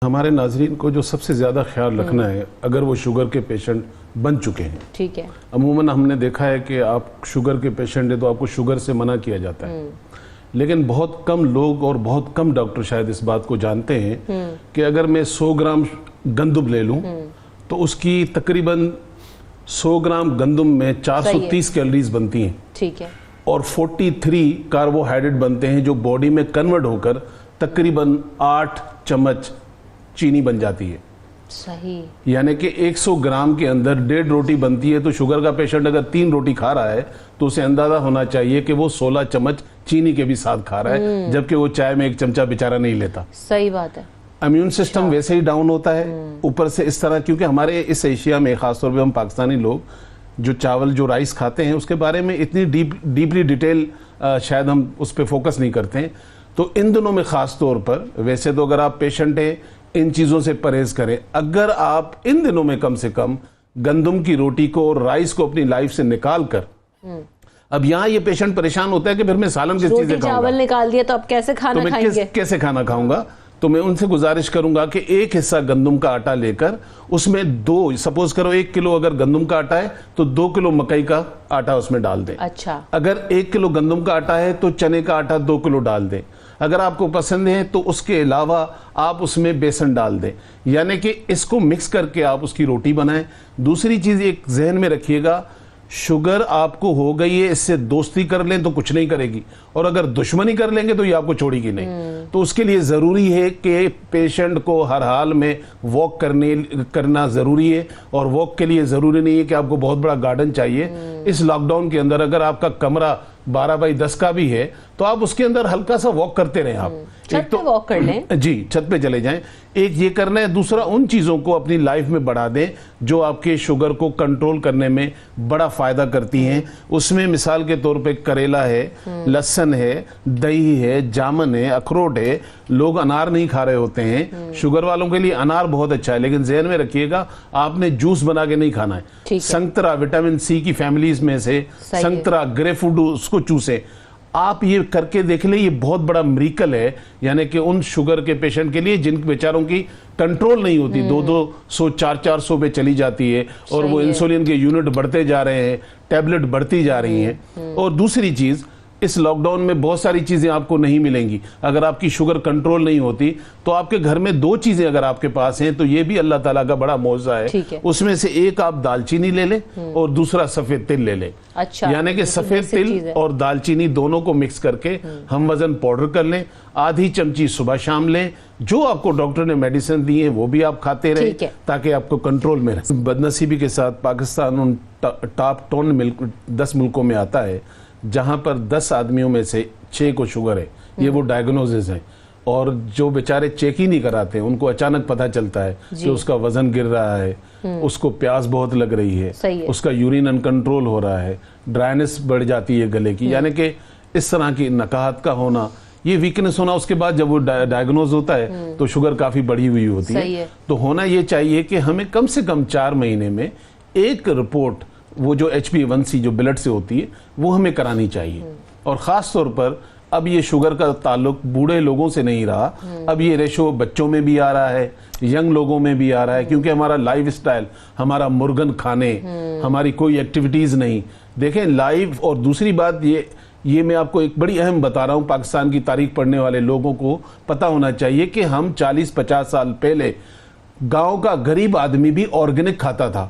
ہمارے ناظرین کو جو سب سے زیادہ خیال رکھنا ہے اگر وہ شوگر کے پیشنٹ بن چکے ہیں، ٹھیک ہے، عموماً ہم نے دیکھا ہے کہ آپ شوگر کے پیشنٹ ہیں تو آپ کو شوگر سے منع کیا جاتا ہے، لیکن بہت کم لوگ اور بہت کم ڈاکٹر شاید اس بات کو جانتے ہیں کہ اگر میں 100 گرام گندم لے لوں تو اس کی تقریباً 100 گرام گندم میں 430 کیلریز بنتی ہیں، ٹھیک ہے، اور 43 کاربوہائیڈریٹ بنتے ہیں جو باڈی میں کنورٹ ہو کر تقریباً 8 چمچ چینی بن جاتی ہے۔ صحیح، یعنی کہ 100 گرام کے اندر 1.5 روٹی بنتی ہے، تو شوگر کا پیشنٹ اگر 3 روٹی کھا رہا ہے تو اسے اندازہ ہونا چاہیے کہ وہ 16 چمچ چینی کے بھی ساتھ کھا رہا ہے، جبکہ وہ چائے میں 1 چمچہ بیچارہ نہیں لیتا۔ صحیح بات ہے۔ امیون سسٹم ویسے ہی ڈاؤن ہوتا ہے، اوپر سے اس طرح، کیونکہ ہمارے اس ایشیا میں خاص طور پہ ہم پاکستانی لوگ جو چاول جو رائس کھاتے ہیں اس کے بارے میں اتنی ڈیپلی ڈیٹیل شاید ہم اس پہ فوکس نہیں کرتے ہیں، تو ان دنوں میں خاص طور پر ویسے تو اگر آپ پیشنٹ ہیں ان چیزوں سے پرہیز کریں، اگر آپ ان دنوں میں کم سے کم گندم کی روٹی کو اور رائس کو اپنی لائف سے نکال کر، اب یہاں یہ پیشنٹ پریشان ہوتا ہے کہ پھر میں سالن کس چیز سے کھاؤں گا، چاول نکال دیا تو اب کیسے کھانا کھائیں گے، کیسے کھانا کھاؤں گا؟ تو میں ان سے گزارش کروں گا کہ 1 حصہ گندم کا آٹا لے کر اس میں 2، سپوز کرو 1 کلو اگر گندم کا آٹا ہے تو 2 کلو مکئی کا آٹا اس میں ڈال دیں۔ اچھا، اگر 1 کلو گندم کا آٹا ہے تو چنے کا آٹا 2 کلو ڈال دیں۔ اگر آپ کو پسند ہے تو اس کے علاوہ آپ اس میں بیسن ڈال دیں، یعنی کہ اس کو مکس کر کے آپ اس کی روٹی بنائیں۔ دوسری چیز ایک ذہن میں رکھیے گا، شوگر آپ کو ہو گئی ہے، اس سے دوستی کر لیں تو کچھ نہیں کرے گی، اور اگر دشمنی کر لیں گے تو یہ آپ کو چھوڑے گی نہیں۔ تو اس کے لیے ضروری ہے کہ پیشنٹ کو ہر حال میں واک کرنا ضروری ہے، اور واک کے لیے ضروری نہیں ہے کہ آپ کو بہت بڑا گارڈن چاہیے۔ اس لاک ڈاؤن کے اندر اگر آپ کا کمرہ 12x10 کا بھی ہے تو آپ اس کے اندر ہلکا سا واک کرتے رہیں، آپ چھت پہ واک کر لیں، جی چھت پہ چلے جائیں، ایک یہ کرنا ہے۔ دوسرا ان چیزوں کو اپنی لائف میں بڑھا دیں جو آپ کے شوگر کو کنٹرول کرنے میں بڑا فائدہ کرتی ہیں۔ اس میں مثال کے طور پہ کریلا ہے، لہسن ہے، دہی ہے، جامن ہے، اخروٹ ہے۔ لوگ انار نہیں کھا رہے ہوتے ہیں، شوگر والوں کے لیے انار بہت اچھا ہے، لیکن ذہن میں رکھیے گا آپ نے جوس بنا کے نہیں کھانا ہے۔ سنگترا وٹامن سی کی فیملیز میں سے سنگترا، گریپ فروٹ، اس کو چوسیں۔ آپ یہ کر کے دیکھ لیں، یہ بہت بڑا مریکل ہے، یعنی کہ ان شوگر کے پیشنٹ کے لیے جن بیچاروں کی کنٹرول نہیں ہوتی، 200 400 پہ چلی جاتی ہے، اور وہ انسولین کے یونٹ بڑھتے جا رہے ہیں، ٹیبلٹ بڑھتی جا رہی ہیں۔ اور دوسری چیز، اس لاک ڈاؤن میں بہت ساری چیزیں آپ کو نہیں ملیں گی۔ اگر آپ کی شوگر کنٹرول نہیں ہوتی تو آپ کے گھر میں 2 چیزیں اگر آپ کے پاس ہیں تو یہ بھی اللہ تعالیٰ کا بڑا معجزہ ہے۔ اس میں سے ایک آپ دالچینی لے لیں اور دوسرا سفید تل لے لیں۔ یعنی کہ سفید تل اور دالچینی دونوں کو مکس کر کے ہم وزن پاؤڈر کر لیں، آدھی چمچی صبح شام لیں، جو آپ کو ڈاکٹر نے میڈیسن دی ہیں وہ بھی آپ کھاتے رہیں تاکہ آپ کو کنٹرول میں رہیں۔ بدنصیبی کے ساتھ پاکستان ان ٹاپ 10 ملکوں میں آتا ہے جہاں پر 10 آدمیوں میں سے 6 کو شوگر ہے۔ یہ وہ ڈائیگنوزز ہیں، اور جو بیچارے چیک ہی نہیں کراتے ان کو اچانک پتہ چلتا ہے کہ اس کا وزن گر رہا ہے، اس کو پیاس بہت لگ رہی ہے، اس کا یورین ان کنٹرول ہو رہا ہے، ڈرائنس بڑھ جاتی ہے گلے کی، یعنی کہ اس طرح کی نکاہت کا ہونا، یہ ویکنس ہونا۔ اس کے بعد جب وہ ڈائیگنوز ہوتا ہے تو شوگر کافی بڑھی ہوئی ہوتی ہے۔ تو ہونا یہ چاہیے کہ ہمیں کم سے کم 4 مہینے میں ایک رپورٹ، وہ جو HbA1c جو بلڈ سے ہوتی ہے وہ ہمیں کرانی چاہیے۔ اور خاص طور پر اب یہ شوگر کا تعلق بوڑھے لوگوں سے نہیں رہا، اب یہ ریشو بچوں میں بھی آ رہا ہے، ینگ لوگوں میں بھی آ رہا ہے، کیونکہ ہمارا لائف سٹائل، ہمارا مرغن کھانے، ہماری کوئی ایکٹیویٹیز نہیں۔ دیکھیں لائف، اور دوسری بات یہ میں آپ کو ایک بڑی اہم بتا رہا ہوں، پاکستان کی تاریخ پڑھنے والے لوگوں کو پتہ ہونا چاہیے کہ ہم 40-50 سال پہلے گاؤں کا غریب آدمی بھی آرگینک کھاتا تھا۔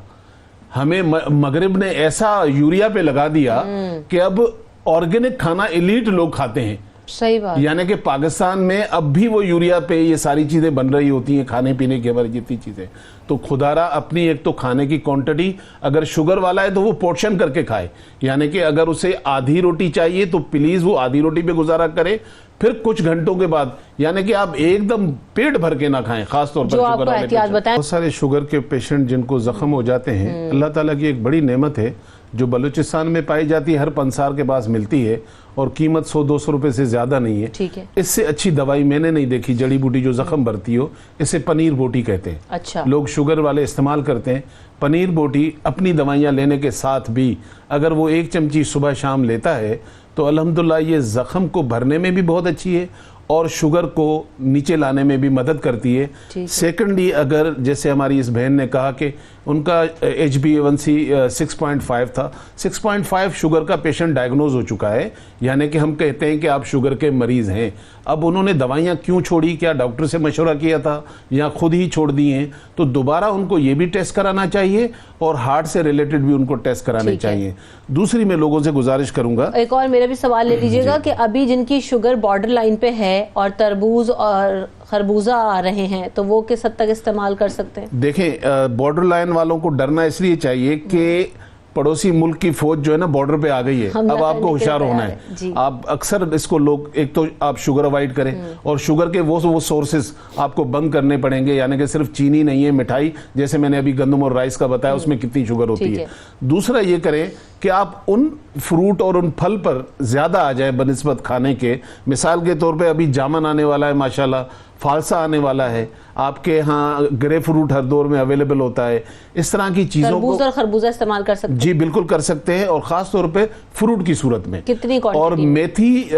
ہمیں مغرب نے ایسا یوریا پہ لگا دیا کہ اب آرگینک کھانا ایلیٹ لوگ کھاتے ہیں۔ صحیح بات، یعنی کہ پاکستان میں اب بھی وہ یوریا پہ یہ ساری چیزیں بن رہی ہوتی ہیں، کھانے پینے کی ہماری جتنی چیزیں۔ تو خدا را اپنی ایک تو کھانے کی کوانٹٹی، اگر شوگر والا ہے تو وہ پورشن کر کے کھائے، یعنی کہ اگر اسے آدھی روٹی چاہیے تو پلیز وہ آدھی روٹی پہ گزارا کرے، پھر کچھ گھنٹوں کے بعد، یعنی کہ آپ ایک دم پیٹ بھر کے نہ کھائیں، خاص طور پر شوگر والے پیشنٹ۔ بہت سارے شوگر کے پیشنٹ جن کو زخم ہو جاتے ہیں، اللہ تعالیٰ کی ایک بڑی نعمت ہے جو بلوچستان میں پائی جاتی ہے، ہر پنسار کے پاس ملتی ہے، اور قیمت 100-200 روپے سے زیادہ نہیں ہے۔ اس سے اچھی دوائی میں نے نہیں دیکھی، جڑی بوٹی جو زخم بھرتی ہو، اسے پنیر بوٹی کہتے ہیں۔ لوگ شوگر والے استعمال کرتے ہیں پنیر بوٹی اپنی دوائیاں لینے کے ساتھ بھی، اگر وہ 1 چمچی صبح شام لیتا ہے تو الحمدللہ یہ زخم کو بھرنے میں بھی بہت اچھی ہے، اور شوگر کو نیچے لانے میں بھی مدد کرتی ہے. سیکنڈلی اگر جیسے ہماری اس بہن نے کہا کہ ان کا HbA1c 6.5 تھا, 6.5 شوگر کا پیشنٹ ڈائگنوز ہو چکا ہے, یعنی کہ ہم کہتے ہیں کہ آپ شوگر کے مریض ہیں. اب انہوں نے دوائیاں کیوں چھوڑی, کیا ڈاکٹر سے مشورہ کیا تھا یا خود ہی چھوڑ دی ہیں؟ تو دوبارہ ان کو یہ بھی ٹیسٹ کرانا چاہیے اور ہارٹ سے ریلیٹڈ بھی ان کو ٹیسٹ کرانے چاہیے. دوسری میں لوگوں سے گزارش کروں گا, ایک اور میرا بھی سوال لے لیجیے گا کہ ابھی جن کی شوگر بارڈر لائن پہ ہے اور تربوز اور خربوزہ آ رہے ہیں تو وہ کس حد تک استعمال کر سکتے ہیں؟ دیکھیں بارڈر لائن والوں کو ڈرنا اس لیے چاہیے کہ پڑوسی ملک کی فوج جو ہے نا بارڈر پہ آ گئی ہے, اب آپ کو ہوشیار ہونا ہے. آپ اکثر اس کو لوگ, ایک تو آپ شوگر اوائڈ کریں اور شوگر کے وہ سورسز آپ کو بند کرنے پڑیں گے, یعنی کہ صرف چینی نہیں ہے, مٹھائی جیسے میں نے ابھی گندم اور رائس کا بتایا اس میں کتنی شوگر ہوتی ہے. دوسرا یہ کریں کہ آپ ان فروٹ اور ان پھل پر زیادہ آ جائیں بنسبت کھانے کے. مثال کے طور پہ ابھی جامن آنے والا ہے ماشاءاللہ, فالسا آنے والا ہے, آپ کے ہاں گرے فروٹ ہر دور میں اویلیبل ہوتا ہے. اس طرح کی چیزوں کو تربوز اور خربوزہ استعمال کر سکتے ہیں؟ جی بالکل کر سکتے ہیں, اور خاص طور پہ فروٹ کی صورت میں. کتنی کوانٹٹی؟ اور میتھی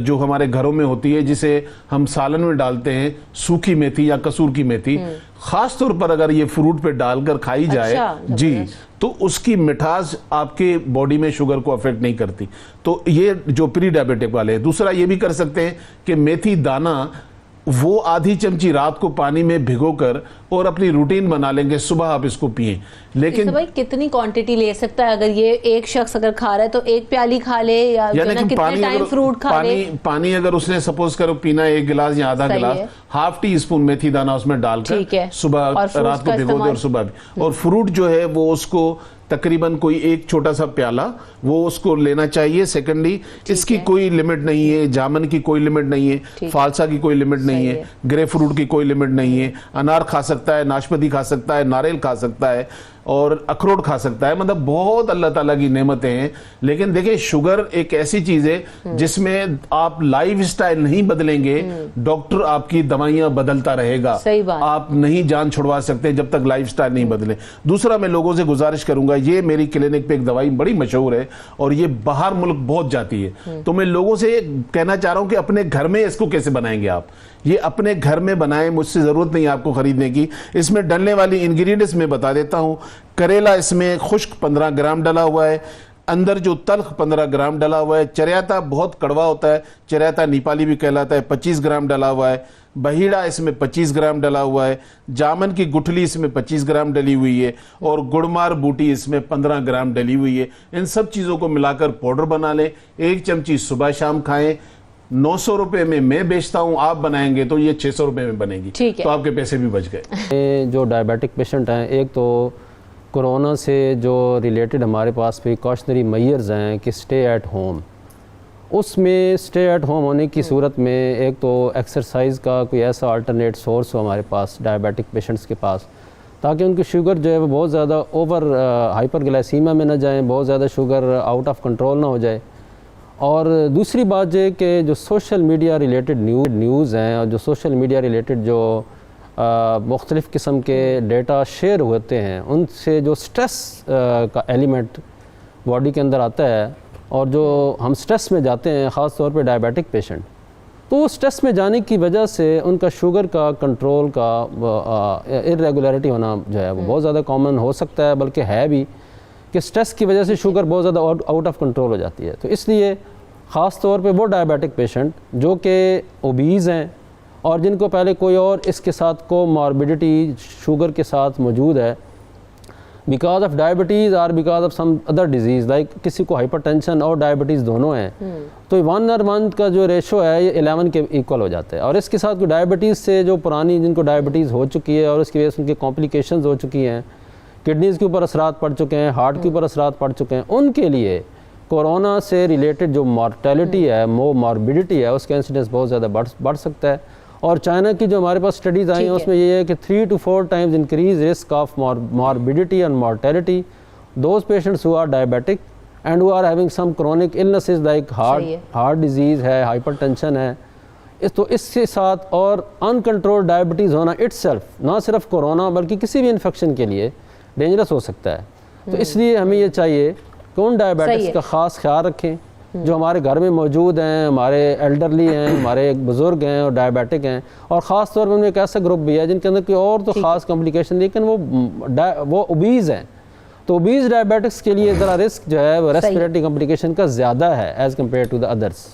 جو ہمارے گھروں میں ہوتی ہے جسے ہم سالن میں ڈالتے ہیں, سوکھی میتھی یا کسور کی میتھی, خاص طور پر اگر یہ فروٹ پہ ڈال کر کھائی جائے جی تو اس کی مٹھاس آپ کے باڈی میں شوگر کو افیکٹ نہیں کرتی. تو یہ جو پری ڈائبیٹک والے ہیں. دوسرا یہ بھی کر سکتے ہیں کہ میتھی دانہ وہ آدھی چمچی رات کو پانی میں بھگو کر اور اپنی روٹین بنا لیں گے, صبح آپ اس کو پئیں. لیکن بھائی کتنی کوانٹٹی لے سکتا ہے؟ اگر یہ ایک شخص اگر کھا رہا ہے تو ایک پیالی کھا لے یا کتنے ٹائم فروٹ کھا لے؟ پانی اگر اس نے سپوز کرو پینا 1 گلاس یا آدھا گلاس, ½ ٹی اسپون میتھی دانہ اس میں ڈال کر صبح رات کو بھگو دے اور صبح بھی. اور فروٹ جو ہے وہ اس کو تقریباً کوئی ایک چھوٹا سا پیالہ وہ اس کو لینا چاہیے. سیکنڈلی اس کی کوئی لمٹ نہیں ہے, جامن کی کوئی لمٹ نہیں ہے, فالسا کی کوئی لمٹ نہیں ہے, گرے فروٹ کی کوئی لمٹ نہیں ہے. انار کھا سکتا ہے, ناشپتی کھا سکتا ہے, ناریل کھا سکتا ہے اور اخروٹ کھا سکتا ہے. مطلب بہت اللہ تعالیٰ کی نعمتیں ہیں. لیکن دیکھیں شوگر ایک ایسی چیز ہے جس میں آپ لائف اسٹائل نہیں بدلیں گے, ڈاکٹر آپ کی دوائیاں بدلتا رہے گا, آپ نہیں جان چھڑوا سکتے جب تک لائف اسٹائل نہیں بدلیں. دوسرا میں لوگوں سے گزارش کروں گا, یہ میری کلینک پہ ایک دوائی بڑی مشہور ہے اور یہ باہر ملک بہت جاتی ہے, تو میں لوگوں سے کہنا چاہ رہا ہوں کہ اپنے گھر میں اس کو کیسے بنائیں گے آپ, یہ اپنے گھر میں بنائیں, مجھ سے ضرورت نہیں آپ کو خریدنے کی. اس میں ڈلنے والی انگریڈینٹس میں بتا دیتا ہوں. کریلا اس میں خشک 15 گرام ڈلا ہوا ہے, اندر جو تلخ 15 گرام ڈلا ہوا ہے. چریاتا بہت کڑوا ہوتا ہے, چریاتا نیپالی بھی کہلاتا ہے, 25 گرام ڈلا ہوا ہے. بہیڑا اس میں 25 گرام ڈلا ہوا ہے. جامن کی گٹھلی اس میں 25 گرام ڈلی ہوئی ہے, اور گڑمار بوٹی اس میں 15 گرام ڈلی ہوئی ہے. ان سب چیزوں کو ملا کر پاؤڈر بنا لیں, 1 چمچی صبح شام کھائیں. 900 روپے میں بیچتا ہوں, آپ بنائیں گے تو یہ 600 روپے میں بنے گی, تو آپ کے پیسے بھی بچ گئے. جو ڈائبیٹک پیشنٹ ہیں, ایک تو کرونا سے جو ریلیٹڈ ہمارے پاس پریکاشنری میئرز ہیں کہ اسٹے ایٹ ہوم, اس میں اسٹے ایٹ ہوم ہونے کی صورت میں ایک تو ایکسرسائز کا کوئی ایسا الٹرنیٹ سورس ہو ہمارے پاس ڈائبیٹک پیشنٹس کے پاس, تاکہ ان کی شوگر جو ہے وہ بہت زیادہ اوور ہائپر گلائسیمیا میں نہ جائیں, بہت زیادہ شوگر آؤٹ آف کنٹرول نہ ہو جائے. اور دوسری بات یہ کہ جو سوشل میڈیا ریلیٹڈ نیوز ہیں اور جو سوشل میڈیا ریلیٹڈ جو مختلف قسم کے ڈیٹا شیئر ہوتے ہیں, ان سے جو سٹریس کا ایلیمنٹ باڈی کے اندر آتا ہے, اور جو ہم سٹریس میں جاتے ہیں خاص طور پہ ڈائبیٹک پیشنٹ, تو وہ سٹریس میں جانے کی وجہ سے ان کا شوگر کا کنٹرول کا ارریگولیرٹی ہونا جو ہے وہ بہت زیادہ کامن ہو سکتا ہے, بلکہ ہے بھی, کہ سٹریس کی وجہ سے شوگر بہت زیادہ آؤٹ آف کنٹرول ہو جاتی ہے. تو اس لیے خاص طور پہ وہ ڈائبیٹک پیشنٹ جو کہ اوبیز ہیں اور جن کو پہلے کوئی اور اس کے ساتھ کو ماربیڈیٹی شوگر کے ساتھ موجود ہے, بیکاز آف ڈائبٹیز اور because of some other disease, like کسی کو ہائپر ٹینشن اور ڈائبٹیز دونوں ہیں, تو 1:1 کا جو ریشو ہے یہ 11 کے ایکول ہو جاتا ہے. اور اس کے ساتھ کوئی ڈائبٹیز سے جو پرانی جن کو ڈائبٹیز ہو چکی ہے اور اس کی وجہ سے ان کے کمپلیکیشنز ہو چکی ہیں, کڈنیز کے اوپر اثرات پڑ چکے ہیں, ہارٹ کے اوپر اثرات پڑ چکے ہیں, ان کے لیے کورونا سے ریلیٹڈ جو مارٹیلٹی ہے, ماربیڈیٹی ہے, اس کا انسیڈنس بہت زیادہ بڑھ سکتا ہے. اور چائنا کی جو ہمارے پاس اسٹڈیز آئی ہیں اس میں یہ ہے کہ 3 to 4 times increase risk of morbidity and mortality those patients who are diabetic and who are having some chronic illnesses like heart disease ہے, hypertension ہے. تو اس کے ساتھ اور uncontrolled ڈائبٹیز ہونا itself نہ صرف کورونا بلکہ کسی بھی انفیکشن کے لیے ڈینجرس ہو سکتا ہے. تو اس لیے ہمیں یہ چاہیے کہ ان ڈائبٹکس کا خاص خیال رکھیں, جو ہمارے گھر میں موجود ہیں، ہمارے ایلڈرلی ہیں، ہمارے بزرگ ہیں اور ڈائبیٹک ہیں، اور خاص طور پر ایک ایسا گروپ بھی ہے جن کے اندر کوئی اور تو خاص کمپلیکیشن، لیکن وہ اوبیز ہیں. تو اوبیز ڈائبیٹکس کے لیے ذرا رسک جو ہے وہ ریسپیریٹری کمپلیکیشن کا زیادہ ہے as compared to the others.